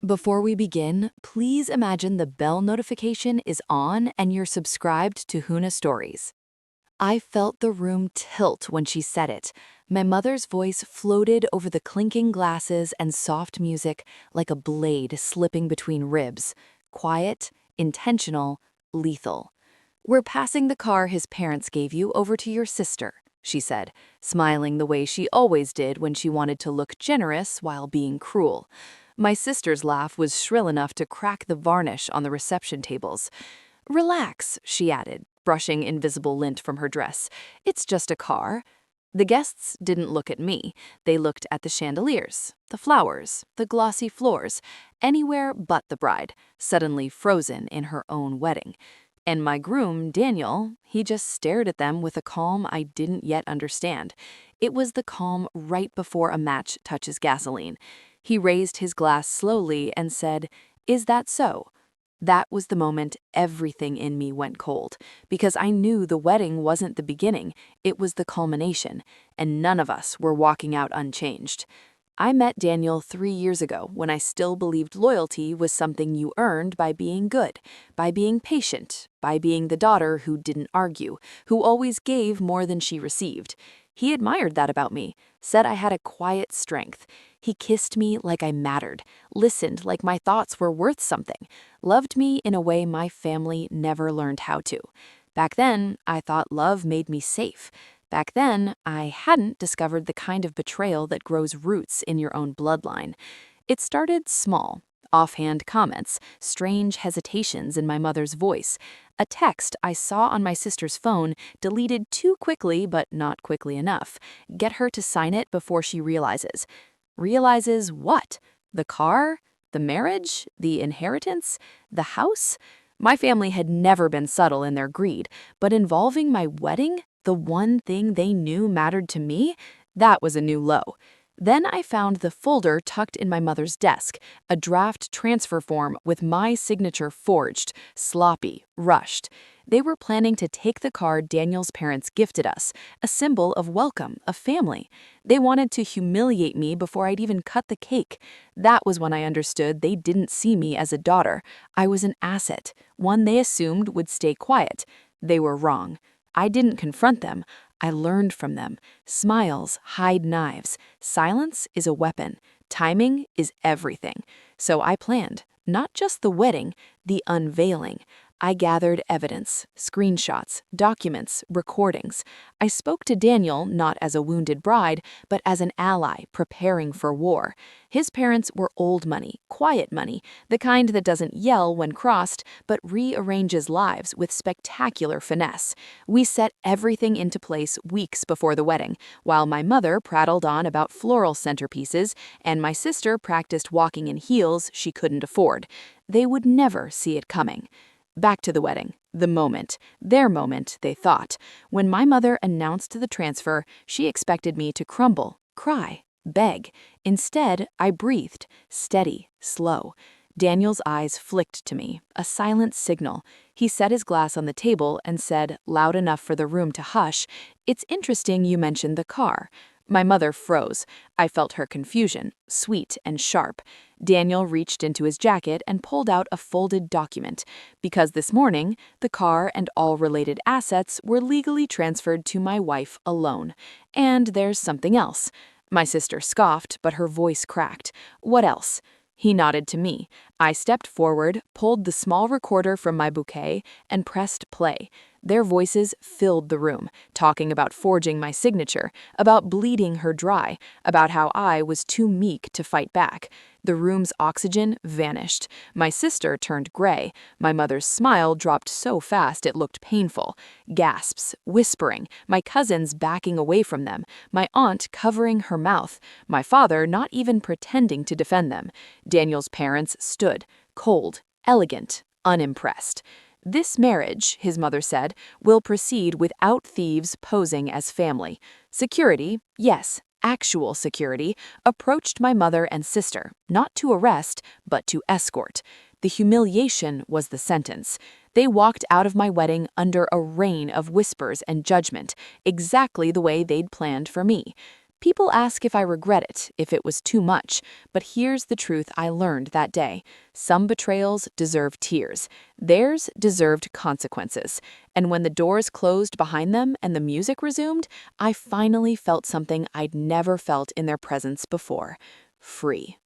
Before we begin, please imagine the bell notification is on and you're subscribed to Huna Stories. I felt the room tilt when she said it. My mother's voice floated over the clinking glasses and soft music like a blade slipping between ribs. Quiet, intentional, lethal. "We're passing the car his parents gave you over to your sister," she said, smiling the way she always did when she wanted to look generous while being cruel. My sister's laugh was shrill enough to crack the varnish on the reception tables. "Relax," she added, brushing invisible lint from her dress. "It's just a car." The guests didn't look at me. They looked at the chandeliers, the flowers, the glossy floors, anywhere but the bride, suddenly frozen in her own wedding. And my groom, Daniel, he just stared at them with a calm I didn't yet understand. It was the calm right before a match touches gasoline. He raised his glass slowly and said, "Is that so?" That was the moment everything in me went cold, because I knew the wedding wasn't the beginning, it was the culmination, and none of us were walking out unchanged. I met Daniel 3 years ago when I still believed loyalty was something you earned by being good, by being patient, by being the daughter who didn't argue, who always gave more than she received. He admired that about me, said I had a quiet strength. He kissed me like I mattered, listened like my thoughts were worth something, loved me in a way my family never learned how to. Back then, I thought love made me safe. Back then, I hadn't discovered the kind of betrayal that grows roots in your own bloodline. It started small. Offhand comments, strange hesitations in my mother's voice, a text I saw on my sister's phone deleted too quickly but not quickly enough. Get her to sign it before she realizes. Realizes what? The car? The marriage? The inheritance? The house? My family had never been subtle in their greed, but involving my wedding, the one thing they knew mattered to me, that was a new low. Then I found the folder tucked in my mother's desk, a draft transfer form with my signature forged, sloppy, rushed. They were planning to take the car Daniel's parents gifted us, a symbol of welcome, of family. They wanted to humiliate me before I'd even cut the cake. That was when I understood they didn't see me as a daughter. I was an asset, one they assumed would stay quiet. They were wrong. I didn't confront them. I learned from them. Smiles hide knives. Silence is a weapon. Timing is everything. So I planned, not just the wedding, the unveiling. I gathered evidence, screenshots, documents, recordings. I spoke to Daniel not as a wounded bride, but as an ally preparing for war. His parents were old money, quiet money, the kind that doesn't yell when crossed, but rearranges lives with spectacular finesse. We set everything into place weeks before the wedding, while my mother prattled on about floral centerpieces and my sister practiced walking in heels she couldn't afford. They would never see it coming. Back to the wedding, the moment, their moment, they thought. When my mother announced the transfer, she expected me to crumble, cry, beg. Instead, I breathed, steady, slow. Daniel's eyes flicked to me, a silent signal. He set his glass on the table and said, loud enough for the room to hush, "It's interesting you mentioned the car." My mother froze. I felt her confusion, sweet and sharp. Daniel reached into his jacket and pulled out a folded document. Because this morning, the car and all related assets were legally transferred to my wife alone. And there's something else. My sister scoffed, but her voice cracked. "What else?" He nodded to me. I stepped forward, pulled the small recorder from my bouquet, and pressed play. Their voices filled the room, talking about forging my signature, about bleeding her dry, about how I was too meek to fight back. The room's oxygen vanished. My sister turned gray. My mother's smile dropped so fast it looked painful. Gasps, whispering, my cousins backing away from them, my aunt covering her mouth, my father not even pretending to defend them. Daniel's parents stood, cold, elegant, unimpressed. "This marriage," his mother said, "will proceed without thieves posing as family. Security, yes, actual security, approached my mother and sister, not to arrest, but to escort. The humiliation was the sentence. They walked out of my wedding under a rain of whispers and judgment, exactly the way they'd planned for me. People ask if I regret it, if it was too much, but here's the truth I learned that day. Some betrayals deserve tears. Theirs deserved consequences. And when the doors closed behind them and the music resumed, I finally felt something I'd never felt in their presence before: free.